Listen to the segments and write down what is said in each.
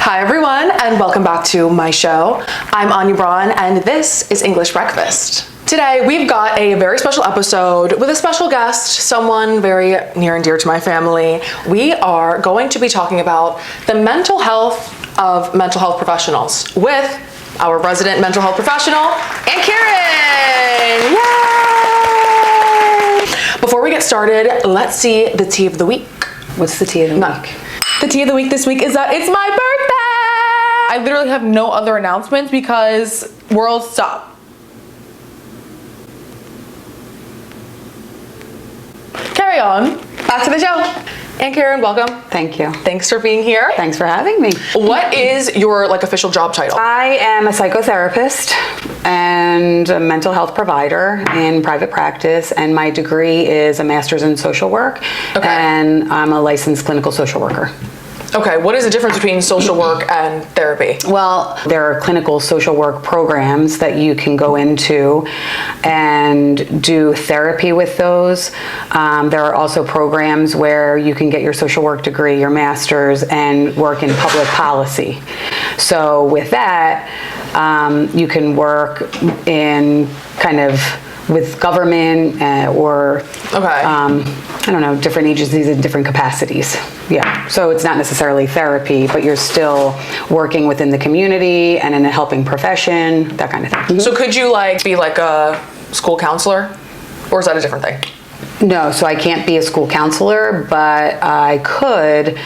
Hi everyone, and welcome back to my show. I'm Anja Braun, and this is English Breakfast. Today we've got a very special episode with a special guest, someone very near and dear to my family. We are going to be talking about the mental health of mental health professionals with our resident mental health professional, Aunt Karen! Yay! Before we get started, let's see the tea of the week. What's the tea of the week? The tea of the week this week is that it's my birthday! I literally have no other announcements because world stop. Carry on. Back to the show. Aunt Karen, welcome. Thank you. Thanks for being here. Thanks for having me. What is your official job title? I am a psychotherapist and a mental health provider in private practice, and my degree is a master's in social work, and I'm a licensed clinical social worker. Okay, what is the difference between social work and therapy? Well, there are clinical social work programs that you can go into and do therapy with those. There are also programs where you can get your social work degree, your master's, and work in public policy. So with that, you can work in with government or I don't know, different agencies in different capacities. Yeah, so it's not necessarily therapy, but you're still working within the community and in a helping profession, that kind of thing. Mm-hmm. So could you be a school counselor, or is that a different thing? No, so I can't be a school counselor, but I could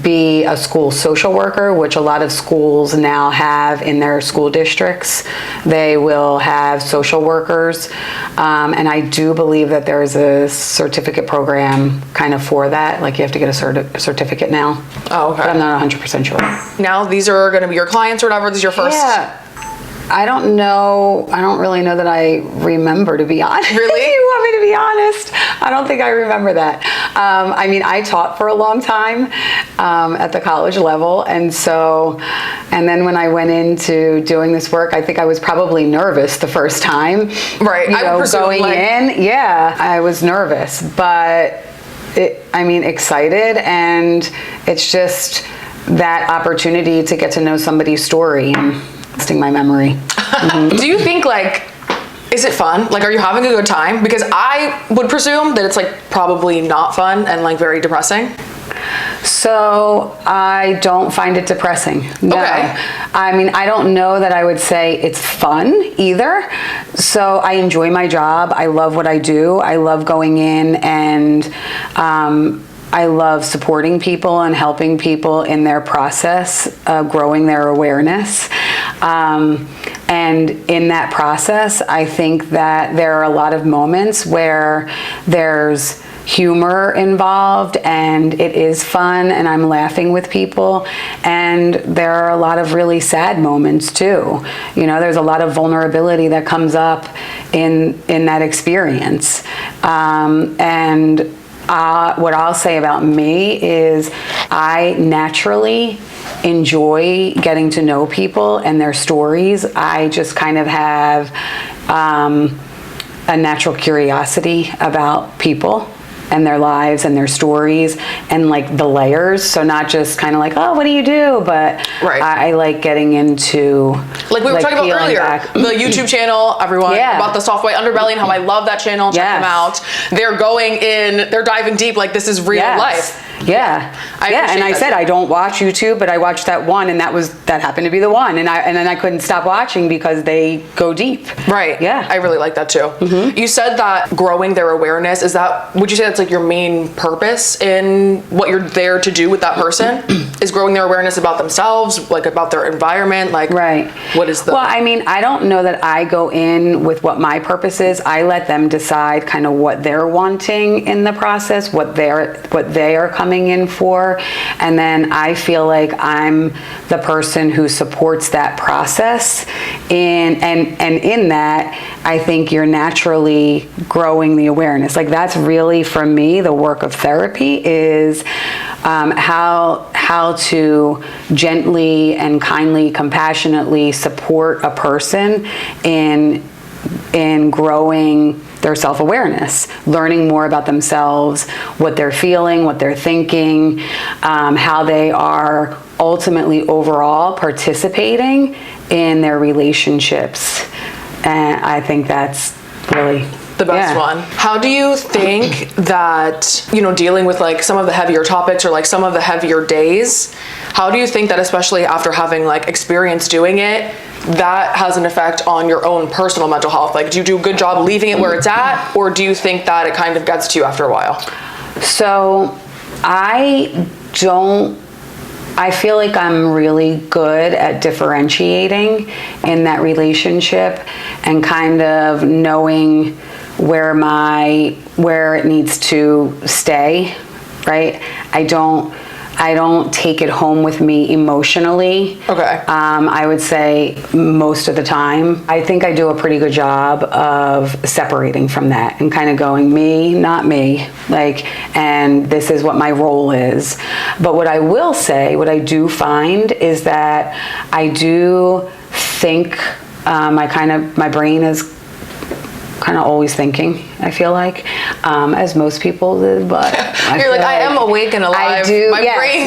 be a school social worker, which a lot of schools now have in their school districts. They will have social workers, and I do believe that there is a certificate program for that. You have to get a certificate now. Oh, okay. But I'm not 100% sure. Now these are going to be your clients or whatever. This is your first. Yeah. I don't know. I don't really know that I remember, to be honest. Really? You want me to be honest? I don't think I remember that. I taught for a long time at the college level. And then when I went into doing this work, I think I was probably nervous the first time. Right. I would presume, going in. Yeah, I was nervous, but excited. And it's just that opportunity to get to know somebody's story and my memory. Mm-hmm. Do you think is it fun? Are you having a good time? Because I would presume that it's probably not fun and very depressing. So I don't find it depressing. No. Okay. I don't know that I would say it's fun either. So I enjoy my job. I love what I do. I love going in and I love supporting people and helping people in their process, growing their awareness. And in that process, I think that there are a lot of moments where there's humor involved and it is fun and I'm laughing with people. And there are a lot of really sad moments too. There's a lot of vulnerability that comes up in that experience. What I'll say about me is I naturally enjoy getting to know people and their stories. I just have a natural curiosity about people and their lives and their stories and the layers. So not just oh, what do you do? But right. I like getting into we were talking about earlier, the YouTube channel, everyone, about the soft white underbelly and how I love that channel. Check them out. They're going in, they're diving deep this is real life. Yeah. And I said I don't watch YouTube, but I watched that one and that happened to be the one. And then I couldn't stop watching because they go deep. Right. Yeah. I really like that too. Mm-hmm. You said that growing their awareness, would you say that's your main purpose in what you're there to do with that person? Is growing their awareness about themselves, about their environment? Right. What is the... Well, I don't know that I go in with what my purpose is. I let them decide what they're wanting in the process, what they are coming in for. And then I feel like I'm the person who supports that process. And in that, I think you're naturally growing the awareness. That's really, for me, the work of therapy is how to gently and kindly, compassionately support a person in growing their self-awareness, learning more about themselves, what they're feeling, what they're thinking, how they are ultimately overall participating in their relationships. And I think that's really the best one. How do you think that, dealing with like some of the heavier topics or like some of the heavier days, how do you think that, especially after having like experience doing it, that has an effect on your own personal mental health? Like, do you do a good job leaving it where it's at, or do you think that it kind of gets to you after a while? So I feel like I'm really good at differentiating in that relationship and kind of knowing where it needs to stay, right? I don't take it home with me emotionally. Okay. I would say most of the time. I think I do a pretty good job of separating from that and kind of going, me, not me, and this is what my role is. But what I will say, what I do find is that I do think my brain is kind of always thinking, I feel like, as most people do, but you're like, I am awake and alive. I do.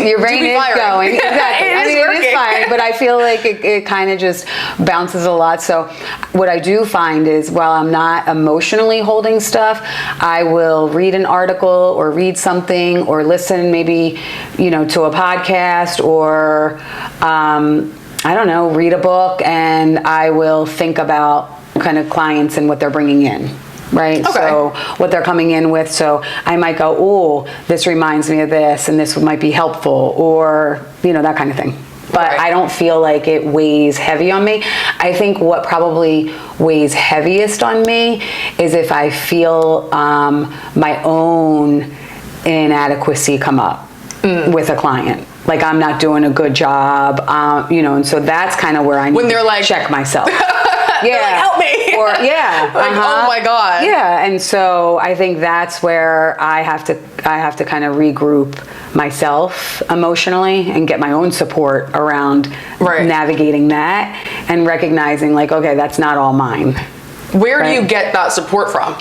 Your brain is firing. Going. Exactly. It is firing, but I feel like it kind of just bounces a lot. So what I do find is, while I'm not emotionally holding stuff, I will read an article or read something or listen maybe, to a podcast or, I don't know, read a book, and I will think about kind of clients and what they're bringing in, right? Okay. So what they're coming in with. So I might go, oh, this reminds me of this, and this might be helpful, or, that kind of thing. But Right. I don't feel like it weighs heavy on me. I think what probably weighs heaviest on me is if I feel my own inadequacy come up with a client. Like I'm not doing a good job, and so that's kind of where I need to check myself. Yeah. Like, help me. Or yeah. Like, oh my God. Yeah. And so I think that's where I have to kind of regroup myself emotionally and get my own support around navigating that and recognizing like, okay, that's not all mine. Where do you get that support from?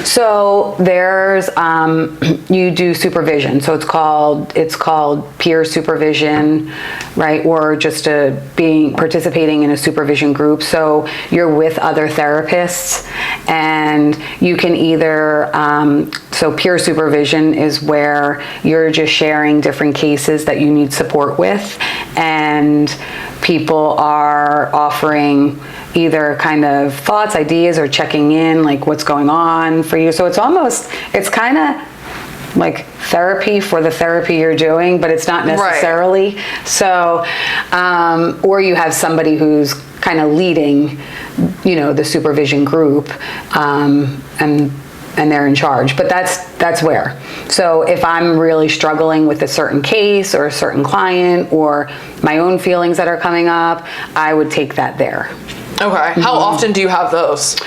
So there's you do supervision. So it's called peer supervision, right? Or just participating in a supervision group. So you're with other therapists, and you can either so peer supervision is where you're just sharing different cases that you need support with, and people are offering either kind of thoughts, ideas, or checking in, like what's going on for you. So it's kind of like therapy for the therapy you're doing, but it's not necessarily. Right. So, or you have somebody who's kind of leading, the supervision group, and they're in charge, but that's where. So if I'm really struggling with a certain case or a certain client or my own feelings that are coming up, I would take that there. Okay. How often do you have those?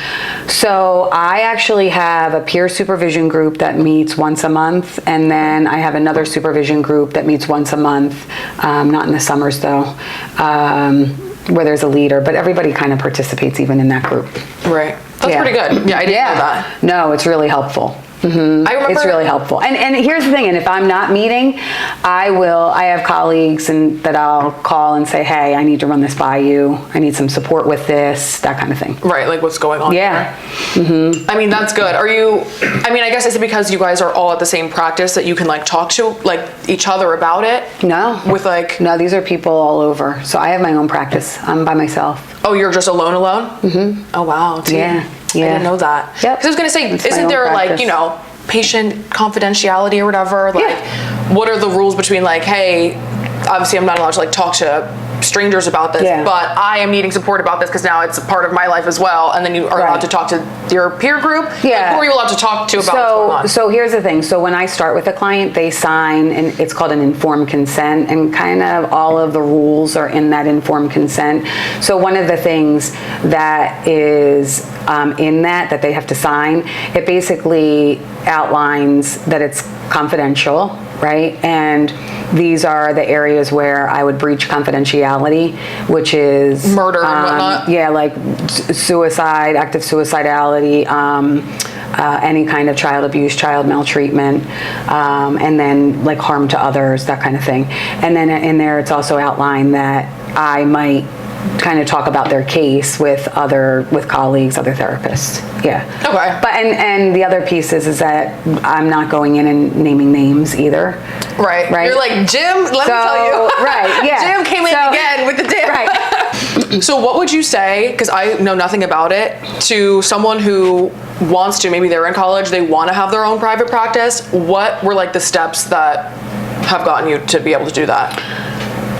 So I actually have a peer supervision group that meets once a month, and then I have another supervision group that meets once a month, not in the summers though, where there's a leader, but everybody kind of participates even in that group. Right. That's pretty good. Yeah, I didn't know that. No, it's really helpful. Mm-hmm. I remember it's really helpful. And here's the thing, and if I'm not meeting, I have colleagues that I'll call and say, hey, I need to run this by you. I need some support with this, that kind of thing. Right, like what's going on. Yeah. Mm-hmm. I mean, that's good. I guess it's because you guys are all at the same practice that you can like talk to like each other about it? No. No, these are people all over. So I have my own practice. I'm by myself. Oh, you're just alone? Mm-hmm. Oh, wow. Dude. Yeah. I didn't know that. Yep. Because I was going to say, isn't there practice. Patient confidentiality or whatever? Like, what are the rules between like, hey, obviously I'm not allowed to like talk to strangers about this, but I am needing support about this because now it's a part of my life as well. And then you are allowed to talk to your peer group. Yeah. Like, who are you allowed to talk to about what's going on? So here's the thing. So when I start with a client, they sign, and it's called an informed consent, and kind of all of the rules are in that informed consent. So one of the things that is in that they have to sign, it basically outlines that it's confidential, right? And these are the areas where I would breach confidentiality, which is murder and whatnot. Yeah, like suicide, active suicidality, any kind of child abuse, child maltreatment, and then like harm to others, that kind of thing. And then in there, it's also outlined that I might kind of talk about their case with colleagues, other therapists. Yeah. Okay. But and the other piece is that I'm not going in and naming names either. Right. You're like, Jim, let me tell you. Right, yeah. Jim came in again with the dip. Right. So what would you say, because I know nothing about it, to someone who wants to, maybe they're in college, they want to have their own private practice, what were like the steps that have gotten you to be able to do that?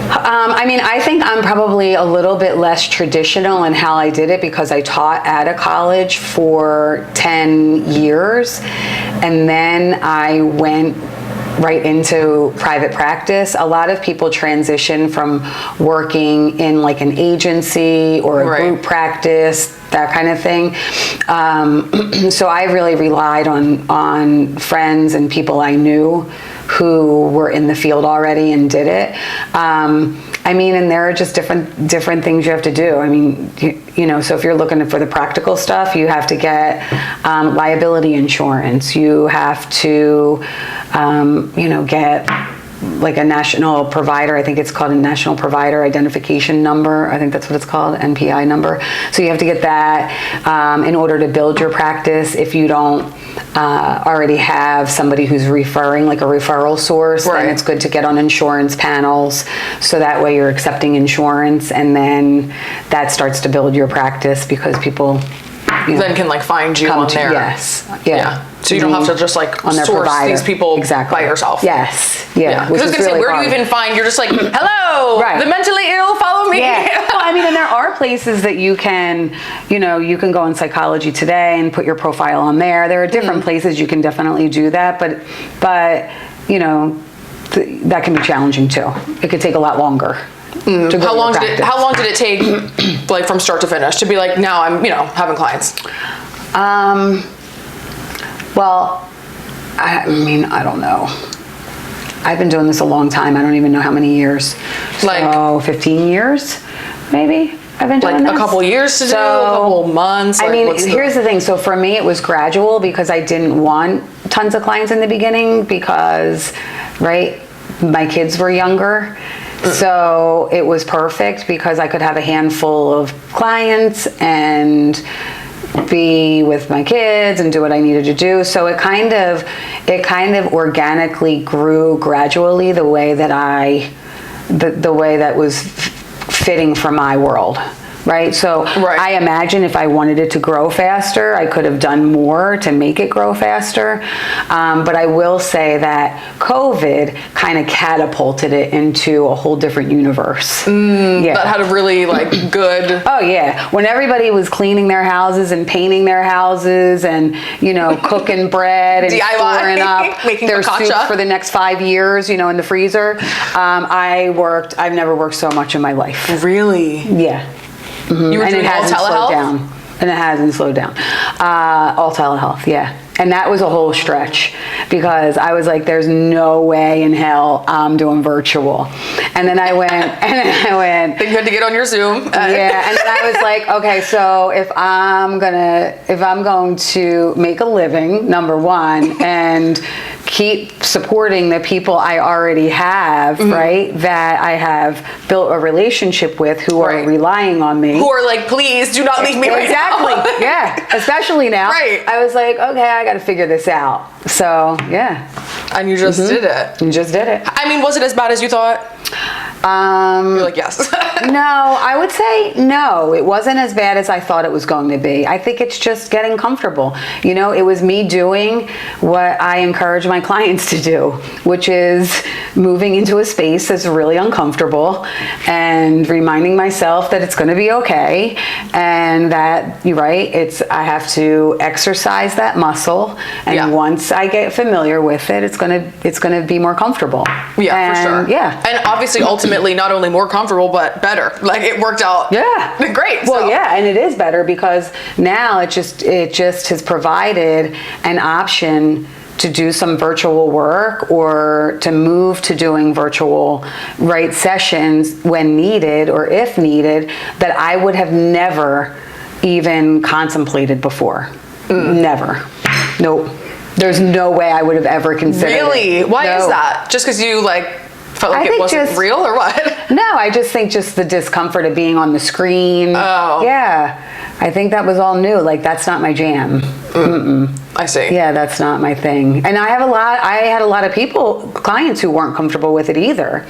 I mean, I think I'm probably a little bit less traditional in how I did it because I taught at a college for 10 years and then I went right into private practice. A lot of people transition from working in like an agency or a group practice, that kind of thing. So I really relied on friends and people I knew who were in the field already and did it. I mean, and there are just different things you have to do. I mean, you know, so if you're looking for the practical stuff, you have to get liability insurance. You have to, you know, get like a national provider. I think it's called a national provider identification number. I think that's what it's called, NPI number. So you have to get that in order to build your practice. If you don't already have somebody who's referring, like a referral source, then it's good to get on insurance panels. So that way you're accepting insurance, and then that starts to build your practice because people then can like find you on there. Yes. Yeah. So you don't have to just like on their source provider. these people by yourself. Yes. Yeah. Because I was going to say, where do you even find, you're just like, hello, the mentally ill, follow me. Yeah. Well, I mean, and there are places that you can, you know, you can go on Psychology Today and put your profile on there. There are different places you can definitely do that, but you know, that can be challenging too. It could take a lot longer. How long did it take, like from start to finish, to be like, now I'm, you know, having clients? Well, I mean, I don't know. I've been doing this a long time. I don't even know how many years. So 15 years, maybe. I've been doing like a couple years to do, a couple months. I mean, here's the thing. So for me, it was gradual because I didn't want tons of clients in the beginning because, my kids were younger. So it was perfect because I could have a handful of clients and be with my kids and do what I needed to do. So it kind of organically grew gradually the way that the way that was fitting for my world. Right? So I imagine if I wanted it to grow faster, I could have done more to make it grow faster. But I will say that COVID kind of catapulted it into a whole different universe. That had a really like good... Oh yeah. When everybody was cleaning their houses and painting their houses and, you know, cooking bread and DIY. storing up Making their focaccia. soups for the next 5 years, you know, in the freezer. I've never worked so much in my life. Really? Yeah. You were doing all telehealth? And it hasn't slowed down. All telehealth, yeah. And that was a whole stretch because I was like, there's no way in hell I'm doing virtual. And then I went, Then you had to get on your Zoom. Yeah, and then I was like, okay, so if I'm going to make a living, number one, and keep supporting the people I already have, that I have built a relationship with who are relying on me. Who are like, please do not leave me right now. Exactly, yeah, especially now. I was like, okay, I got to figure this out. So, yeah. And you just did it. You just did it. I mean, was it as bad as you thought? You're like, yes. No, I would say no. It wasn't as bad as I thought it was going to be. I think it's just getting comfortable. You know, it was me doing what I encourage my clients to do, which is moving into a space that's really uncomfortable and reminding myself that it's going to be okay and that I have to exercise that muscle, and once I get familiar with it, it's going to be more comfortable. Yeah, for sure. Yeah. And obviously, ultimately, not only more comfortable, but better. Like, it worked out great. Well, yeah, and it is better because now it just has provided an option to do some virtual work or to move to doing virtual sessions when needed or if needed that I would have never even contemplated before. Never. Nope. There's no way I would have ever considered Really? it. Why No. is that? Just because you felt like it wasn't real or what? No, I just think just the discomfort of being on the screen. Oh. Yeah. I think that was all new. That's not my jam. I see. Yeah, that's not my thing. And I had a lot of clients who weren't comfortable with it either.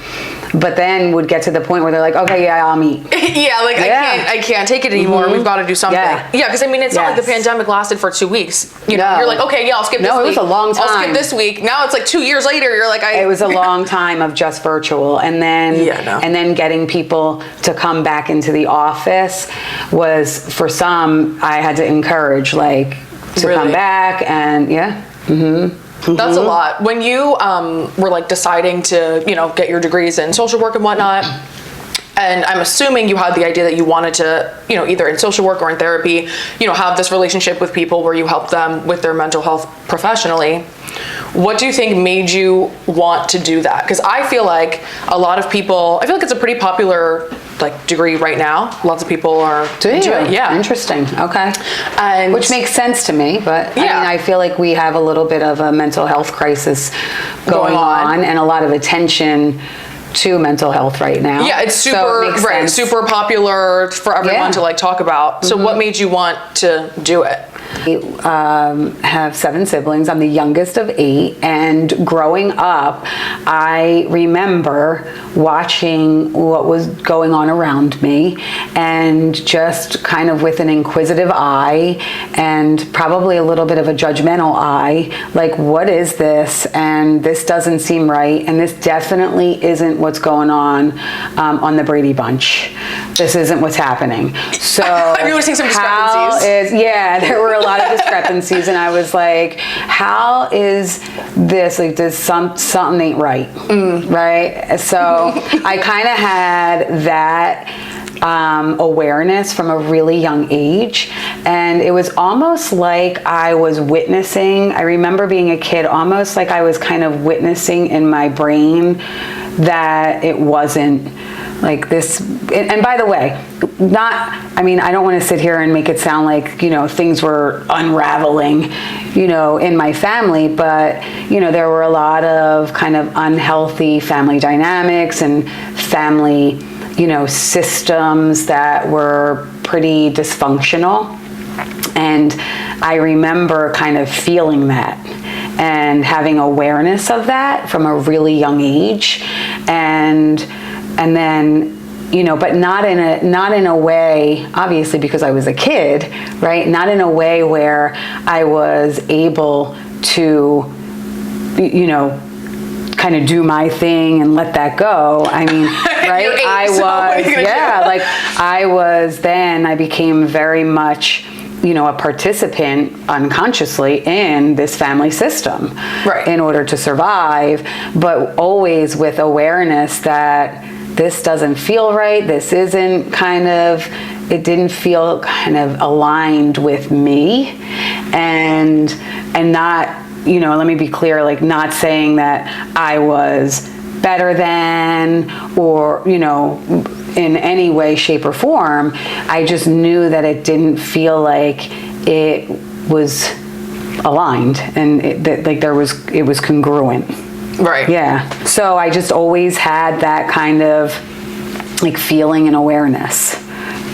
But then would get to the point where they're like, okay, yeah, I'll meet. I can't take it anymore. We've got to do something. Yeah. Because it's not like the pandemic lasted for 2 weeks. You're like, okay, yeah, I'll skip this week. No, it was a long time. I'll skip this week. Now it's like 2 years later, you're like, It was a long time of just virtual. And then getting people to come back into the office was, for some, I had to encourage, to come back and That's a lot. When you were deciding to, get your degrees in social work and whatnot, and I'm assuming you had the idea that you wanted to, either in social work or in therapy, have this relationship with people where you help them with their mental health professionally. What do you think made you want to do that? Because I feel like a lot of people, I feel like it's a pretty popular degree right now. Lots of people are doing it. Yeah. Interesting. Okay. And which makes sense to me, but I feel like we have a little bit of a mental health crisis going on and a lot of attention to mental health right now. Yeah, it's super popular for everyone to talk about. So what made you want to do it? I have 7 siblings. I'm the youngest of 8, and growing up, I remember watching what was going on around me and just kind of with an inquisitive eye and probably a little bit of a judgmental eye, what is this? And this doesn't seem right, and this definitely isn't what's going on the Brady Bunch. This isn't what's happening. So I'm noticing some discrepancies. There were a lot of discrepancies, and I was like, how is this, does something ain't right, right? So I kind of had that awareness from a really young age, and it was almost like I was witnessing, I remember being a kid, almost like I was kind of witnessing in my brain that it wasn't this. And by the way, I don't want to sit here and make it sound like, things were unraveling, in my family, but, there were a lot of kind of unhealthy family dynamics and family, systems that were pretty dysfunctional. And I remember kind of feeling that and having awareness of that from a really young age. And then, but not in a way, obviously because I was a kid, right? Not in a way where I was able to, kind of do my thing and let that go. I mean, right? I became very much, a participant unconsciously in this family system, right, in order to survive, but always with awareness that this doesn't feel right. This isn't it didn't feel kind of aligned with me, and not, let me be clear, not saying that I was better than, or, in any way, shape, or form. I just knew that it didn't feel like it was aligned, and it was congruent. Right. Yeah. So I just always had that kind of feeling and awareness.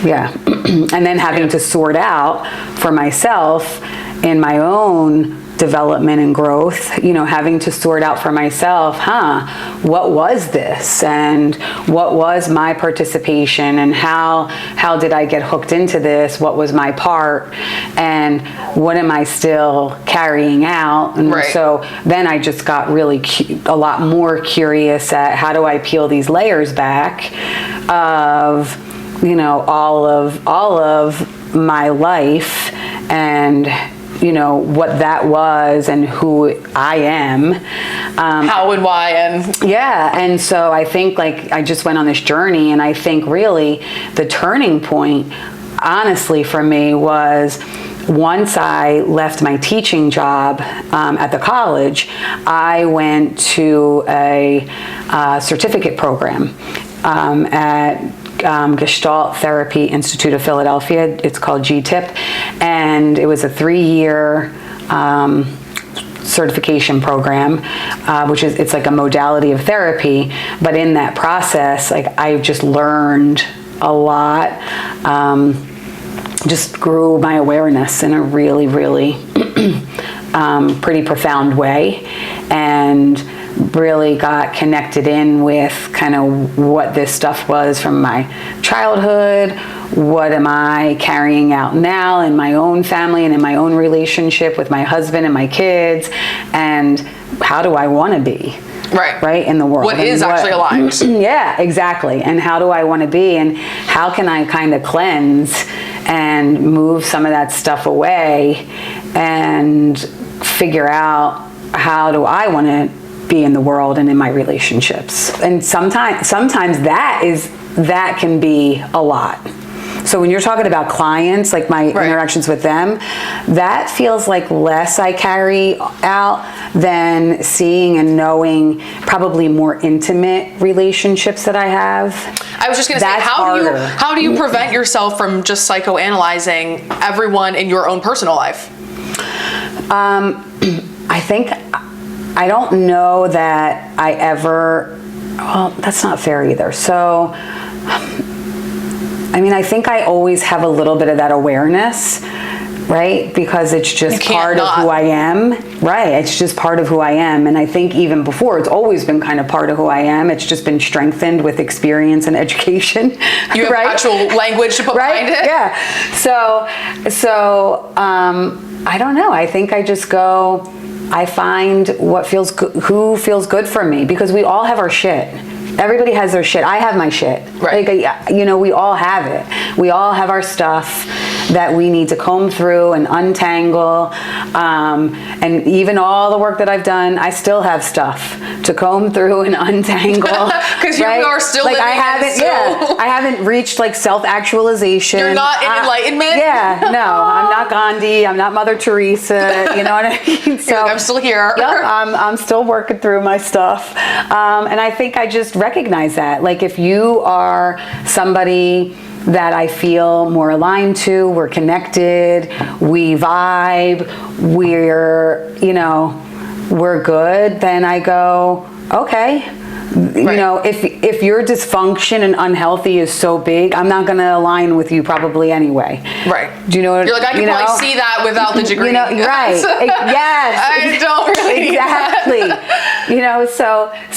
Yeah. And then having to sort out for myself in my own development and growth, having to sort out for myself, what was this, and what was my participation, and how did I get hooked into this? What was my part, and what am I still carrying out? And so then I just got really a lot more curious at how do I peel these layers back of, all of my life, and what that was and who I am. How and why and... Yeah, and so I think I just went on this journey, and I think really the turning point, honestly, for me was once I left my teaching job at the college, I went to a certificate program at Gestalt Therapy Institute of Philadelphia. It's called GTIP, and it was a 3-year certification program, which is, it's like a modality of therapy, but in that process, like, I just learned a lot, just grew my awareness in a really, really pretty profound way, and really got connected in with kind of what this stuff was from my childhood. What am I carrying out now in my own family and in my own relationship with my husband and my kids, and how do I want to be? Right in the world. What is actually aligned. Yeah, exactly. And how do I want to be, and how can I kind of cleanse and move some of that stuff away and figure out how do I want to be in the world and in my relationships. And sometimes that can be a lot. So when you're talking about clients, like my interactions with them, that feels like less I carry out than seeing and knowing probably more intimate relationships that I have. I was just going to say, how do you prevent yourself from just psychoanalyzing everyone in your own personal life? I don't know that I ever, well, that's not fair either. So, I mean, I think I always have a little bit of that awareness, right? Because it's just part of who I am, right? It's just part of who I am. And I think even before, it's always been kind of part of who I am. It's just been strengthened with experience and education. You have actual language to put behind it? Yeah. So, I don't know. I think I just go, I find what feels good, who feels good for me, because we all have our shit. Everybody has their shit. I have my shit. Right. Like, you know, we all have it. We all have our stuff that we need to comb through and untangle. And even all the work that I've done, I still have stuff to comb through and untangle. Because you are still like, living I haven't reached like self-actualization. You're not in enlightenment? Yeah, no. I'm not Gandhi. I'm not Mother Teresa. You know what I mean? So I'm still here. Yep, I'm still working through my stuff. And I think I just recognize that. Like, if you are somebody that I feel more aligned to, we're connected, we vibe, we're good, then I go, okay. You know, if your dysfunction and unhealthy is so big, I'm not going to align with you probably anyway. Right. Do you know what? You're like, I can probably see that without the degree. Right. Yes. I don't really Exactly.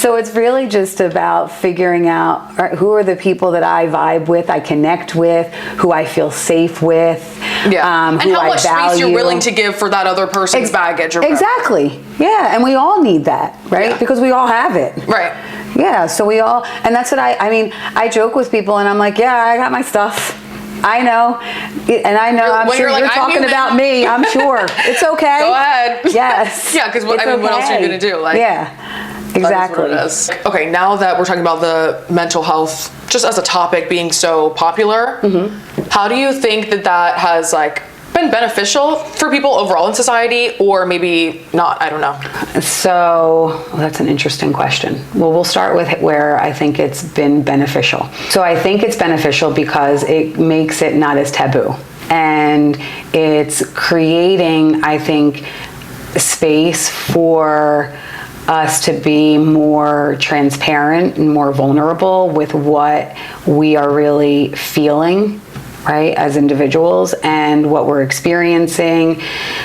So it's really just about figuring out who are the people that I vibe with, I connect with, who I feel safe with. Yeah. And who how much I value. space you're willing to give for that other person's baggage. Or exactly. Yeah. And we all need that, right? Yeah. Because we all have it. Right. Yeah, so we all, and that's what I joke with people and I'm like, yeah, I got my stuff. I know. And I know, I'm sure you're talking about me. I'm sure. It's okay. Go ahead. Yes. Yeah, because what else are you going to do? Like, yeah, exactly. That is what it is. Okay, now that we're talking about the mental health, just as a topic being so popular, how do you think that has been beneficial for people overall in society, or maybe not? I don't know. So that's an interesting question. Well, we'll start with where I think it's been beneficial. So I think it's beneficial because it makes it not as taboo, and it's creating, I think, space for us to be more transparent and more vulnerable with what we are really feeling, right, as individuals, and what we're experiencing.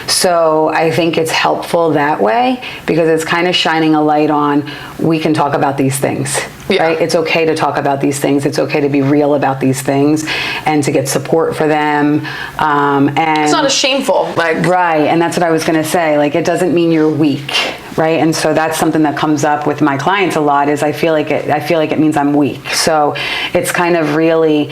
So I think it's helpful that way, because it's kind of shining a light on, we can talk about these things, right? It's okay to talk about these things. It's okay to be real about these things and to get support for them. And it's not as shameful. Right, and that's what I was gonna say. It doesn't mean you're weak, right? And so that's something that comes up with my clients a lot, is I feel like it means I'm weak. So it's kind of really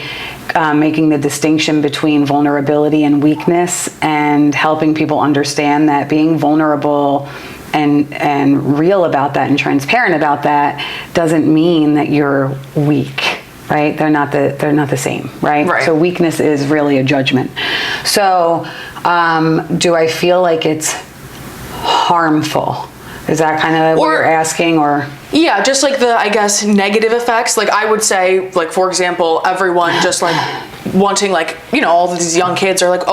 making the distinction between vulnerability and weakness, and helping people understand that being vulnerable and real about that and transparent about that doesn't mean that you're weak, right? They're not the same, right? Right. So weakness is really a judgment. So do I feel like it's harmful? Is that kind of what you're asking, or? Yeah, just like the, I guess, negative effects. Like I would say, like, for example, everyone just like wanting, like, you know, all these young kids are like,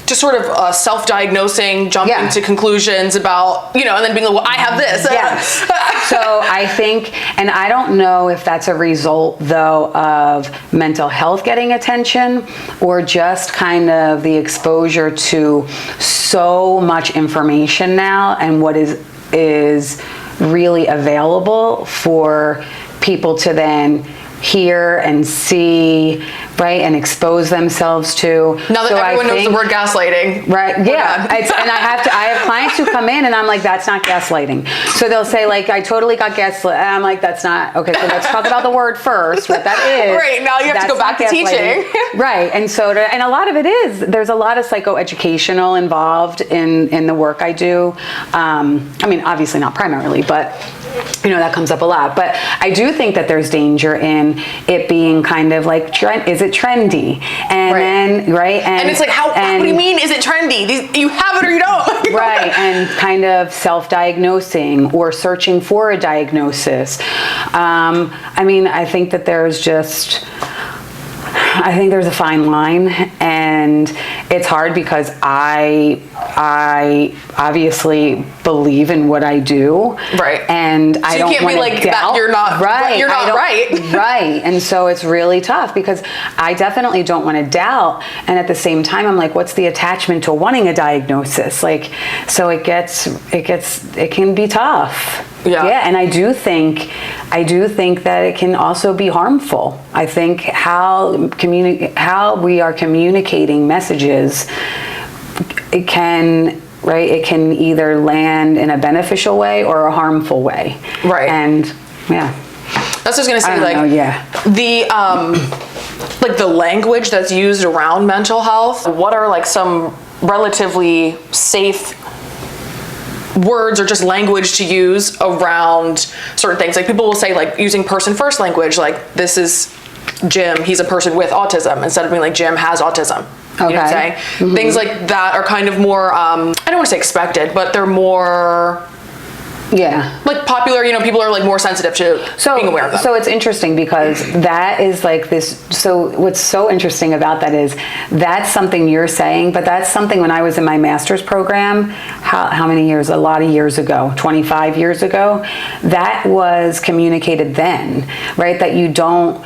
just sort of self-diagnosing, jumping to conclusions about, you know, and then being like, well, I have this. Yes. So I think, and I don't know if that's a result though of mental health getting attention, or just kind of the exposure to so much information now, and what is really available for people to then hear and see, right, and expose themselves to. Now that everyone knows the word gaslighting. Right, yeah. And I have clients who come in and I'm like, that's not gaslighting. So they'll say, like, I totally got gaslit. And I'm like, that's not, okay, so let's talk about the word first, what that is. Right, now you have to go back to teaching. Right, and so, and a lot of it is, there's a lot of psychoeducational involved in the work I do. I mean, obviously not primarily, but you know, that comes up a lot. But I do think that there's danger in it being kind of like, is it trendy? And then, right? And it's like, what do you mean, is it trendy? You have it or you don't. Right, and kind of self-diagnosing or searching for a diagnosis. I mean, I think that there's a fine line, and it's hard because I obviously believe in what I do, right? And I don't want to like doubt. That you're not right. You're not right. Right, and so it's really tough because I definitely don't want to doubt, and at the same time, I'm like, what's the attachment to wanting a diagnosis? Like, so it can be tough. Yeah, and I do think that it can also be harmful. I think how we are communicating messages, it can either land in a beneficial way or a harmful way. Right. And yeah. That's what I was gonna say, like the language that's used around mental health. What are like some relatively safe words or just language to use around certain things? Like people will say, like, using person first language, like, this is Jim, he's a person with autism, instead of being like, Jim has autism. You know what I'm saying? Mm-hmm. Things like that are kind of more, I don't want to say expected, but they're more, like, popular. You know, people are like more sensitive to being aware of them. So it's interesting because that is like this. So what's so interesting about that is that's something you're saying, but that's something when I was in my master's program, how many years? A lot of years ago, 25 years ago, that was communicated then, right? That you don't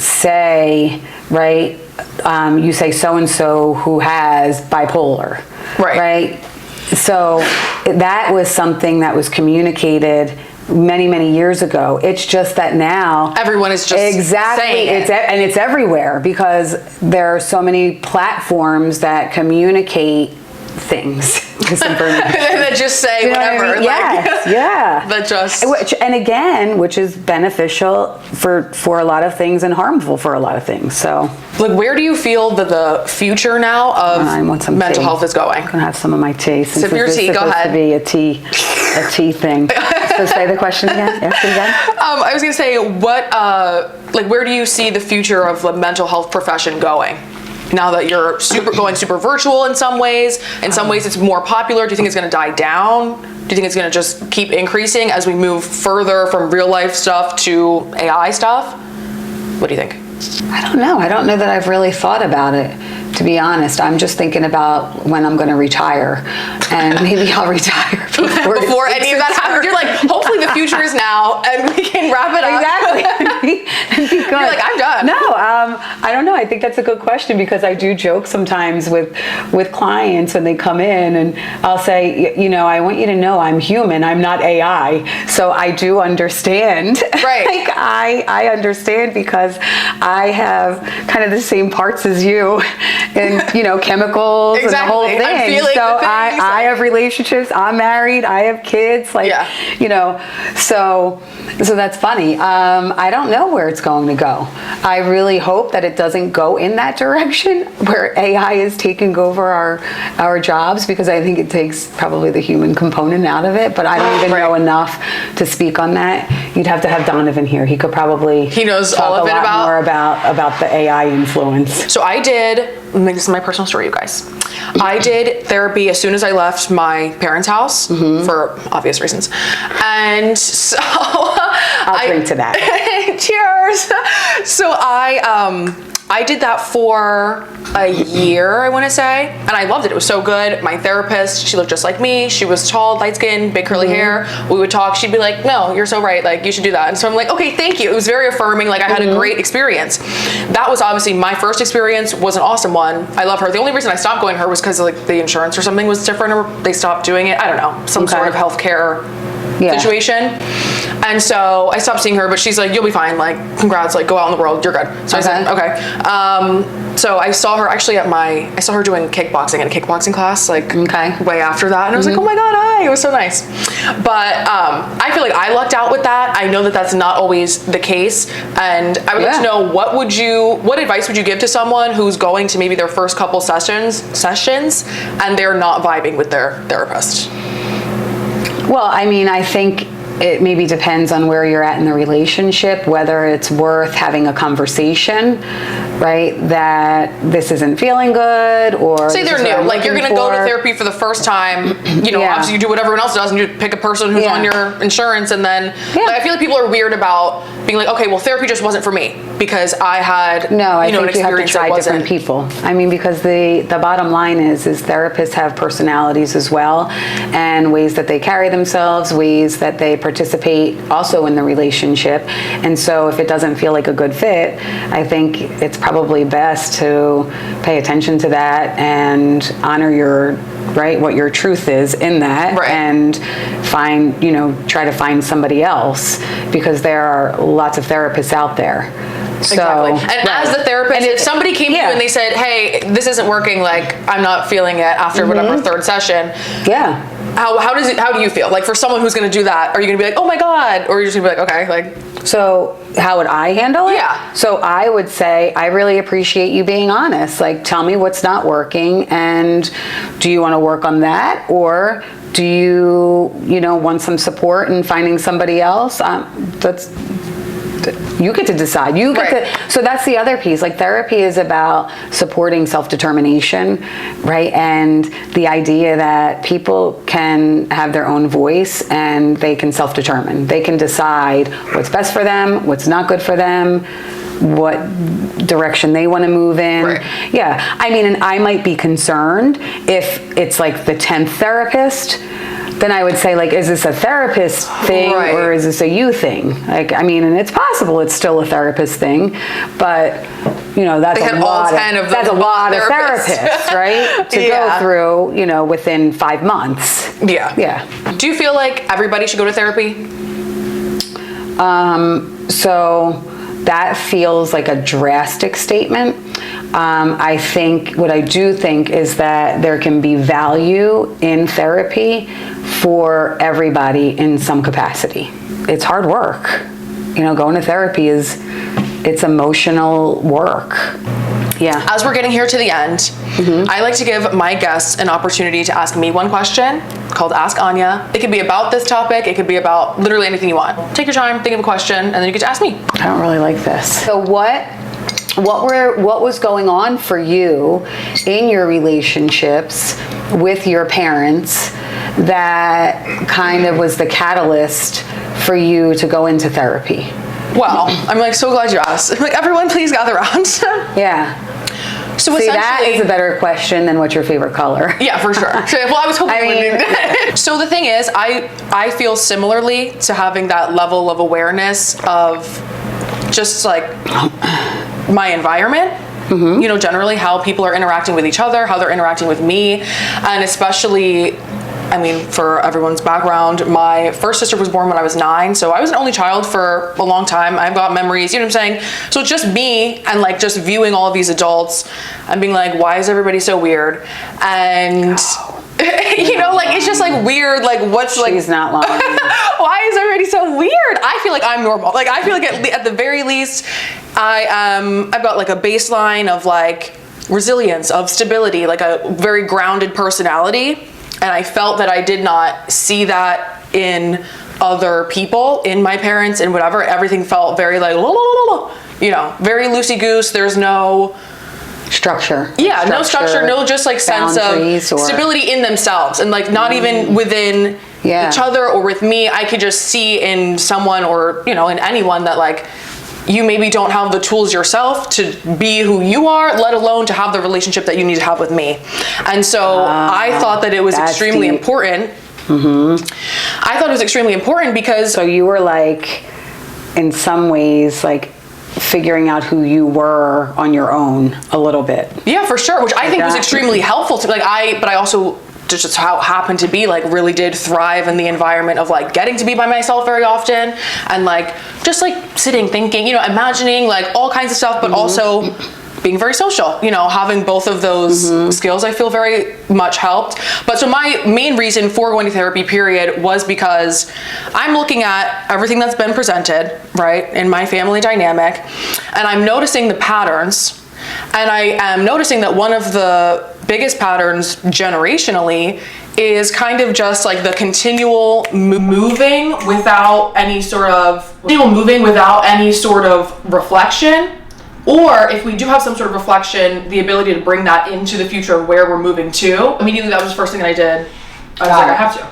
say, right? You say so-and-so who has bipolar, right? So that was something that was communicated many, many years ago. It's just that now everyone is just saying it. And it's everywhere because there are so many platforms that communicate things. That just say, you know whatever. What I mean? Yes, That just. Which is beneficial for a lot of things and harmful for a lot of things. So, like, where do you feel that the future now of mental health is going? I'm gonna have some of my tea. Sip your tea. Go ahead. To be a tea thing. So say the question again. Ask it again. I was gonna say, where do you see the future of the mental health profession going? Now that you're going super virtual in some ways it's more popular. Do you think it's going to die down? Do you think it's going to just keep increasing as we move further from real life stuff to AI stuff? What do you think? I don't know. I don't know that I've really thought about it, to be honest. I'm just thinking about when I'm going to retire, and maybe I'll retire before any of that happens. You're like, hopefully the future is now, and we can wrap it up. Exactly. You're like, I'm done. No, I don't know. I think that's a good question because I do joke sometimes with clients when they come in, and I'll say, you know, I want you to know I'm human. I'm not AI. So I do understand. Right. Like I understand because I have kind of the same parts as you, and chemicals and the whole Exactly. I'm thing. feeling So the things, I have relationships. I'm married. I have kids. So that's funny. I don't know where it's going to go. I really hope that it doesn't go in that direction where AI is taking over our jobs, because I think it takes probably the human component out of it. But I don't even know enough to speak on that. You'd have to have Donovan here. He could probably knows talk all of a it lot more about the AI influence. So I did, this is my personal story, you guys. I did therapy as soon as I left my parents' house for obvious reasons. And so I'll drink to that. Cheers. So I did that for a year, I want to say, and I loved it. It was so good. My therapist, she looked just like me. She was tall, light skin, big curly hair. We would talk. She'd be like, "No, you're so right. Like, you should do that." And so I'm like, "Okay, thank you." It was very affirming. Like, I had a great experience. That was obviously my first experience. Was an awesome one. I love her. The only reason I stopped going to her was because like the insurance or something was different, or they stopped doing it. I don't know, some sort of healthcare situation. And so I stopped seeing her, but she's like, "You'll be fine. Like, congrats. Like, go out in the world. You're good." So I said, "Okay." So I saw her actually I saw her doing kickboxing in a kickboxing class, like way after that. And I was like, "Oh my God, hi." It was so nice. But I feel like I lucked out with that. I know that that's not always the case. And I would like to know, what advice would you give to someone who's going to maybe their first couple sessions and they're not vibing with their therapist? Well, I mean, I think it maybe depends on where you're at in the relationship, whether it's worth having a conversation, right? That this isn't feeling good, or say they're new, like you're going to go to therapy for the first time. Obviously you do what everyone else does, and you pick a person who's on your insurance, and then like, I feel like people are weird about being like, okay, well, therapy just wasn't for me because I had I think an experience you have to try different people. I mean, because the bottom line is therapists have personalities as well, and ways that they carry themselves, ways that they participate also in the relationship. And so if it doesn't feel like a good fit, I think it's probably best to pay attention to that and honor what your truth is in that, and try to find somebody else, because there are lots of therapists out there. Exactly. And as the therapist, if somebody came to you and they said, "Hey, this isn't working, like I'm not feeling it after whatever third session." How do you feel? Like, for someone who's going to do that, are you going to be like, "Oh my God," or are you just going to be like, "Okay," like? So how would I handle it? Yeah. So I would say, I really appreciate you being honest. Like, tell me what's not working, and do you want to work on that, or do you want some support in finding somebody else? You get to decide. So that's the other piece. Like, therapy is about supporting self-determination, right? And the idea that people can have their own voice and they can self-determine. They can decide what's best for them, what's not good for them, what direction they want to move in. Right. Yeah. I mean, and I might be concerned if it's like the 10th therapist. Then I would say, like, is this a therapist thing or is this a you thing? Like, I mean, and it's possible it's still a therapist thing, but that's a lot of therapists, right? To go through, within 5 months. Yeah. Do you feel like everybody should go to therapy? So that feels like a drastic statement. What I do think is that there can be value in therapy for everybody in some capacity. It's hard work. Going to therapy it's emotional work. Yeah. As we're getting here to the end, I like to give my guests an opportunity to ask me one question called Ask Anja. It could be about this topic. It could be about literally anything you want. Take your time, think of a question, and then you get to ask me. I don't really like this. So what was going on for you in your relationships with your parents that kind of was the catalyst for you to go into therapy? Well, I'm like so glad you asked. I'm like, everyone please gather around. Yeah. So see, that is a better question than what's your favorite color. Yeah, for sure. Well, I was hoping So the thing is, I feel similarly to having that level of awareness of just like my environment. Generally how people are interacting with each other, how they're interacting with me, and especially I mean, for everyone's background, my first sister was born when I was 9, so I was an only child for a long time. I've got memories, you know what I'm saying? So it's just me and like just viewing all of these adults and being like, why is everybody so weird? And you know, like it's just like weird, like what's like, She's not lying. why is everybody so weird? I feel like I'm normal. Like I feel like at the very least, I've got like a baseline of like resilience, of stability, like a very grounded personality. And I felt that I did not see that in other people, in my parents and whatever. Everything felt very like, you know, very loosey-goose. There's no structure. Yeah, no structure, no just like sense of stability in themselves, and like not even within each other or with me. I could just see in someone or, you know, in anyone that like you maybe don't have the tools yourself to be who you are, let alone to have the relationship that you need to have with me. And so I thought that it was extremely important. I thought it was extremely important because... So you were like, in some ways, like figuring out who you were on your own a little bit. Yeah, for sure, which I think was extremely helpful to like but I also just how it happened to be like really did thrive in the environment of like getting to be by myself very often and like just like sitting thinking, you know, imagining like all kinds of stuff, but also being very social, you know, having both of those skills I feel very much helped. But so my main reason for going to therapy period was because I'm looking at everything that's been presented, right, in my family dynamic, and I'm noticing the patterns. And I am noticing that one of the biggest patterns generationally is kind of just like the continual moving without any sort of reflection. Or if we do have some sort of reflection, the ability to bring that into the future of where we're moving to. Immediately, that was the first thing that I did. I was like, I have to.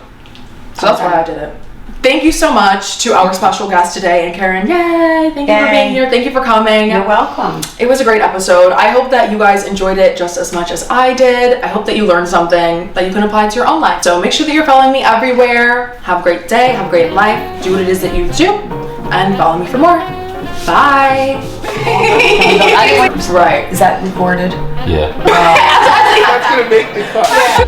So that's why I did it. Thank you so much to our special guest today, and Karen. Yay! Thank you for being here. Thank you for coming. You're welcome. It was a great episode. I hope that you guys enjoyed it just as much as I did. I hope that you learned something that you can apply to your own life. So make sure that you're following me everywhere. Have a great day. Have a great life. Do what it is that you do, and follow me for more. Bye. Right. Is that recorded? Yeah. That's gonna make me cry.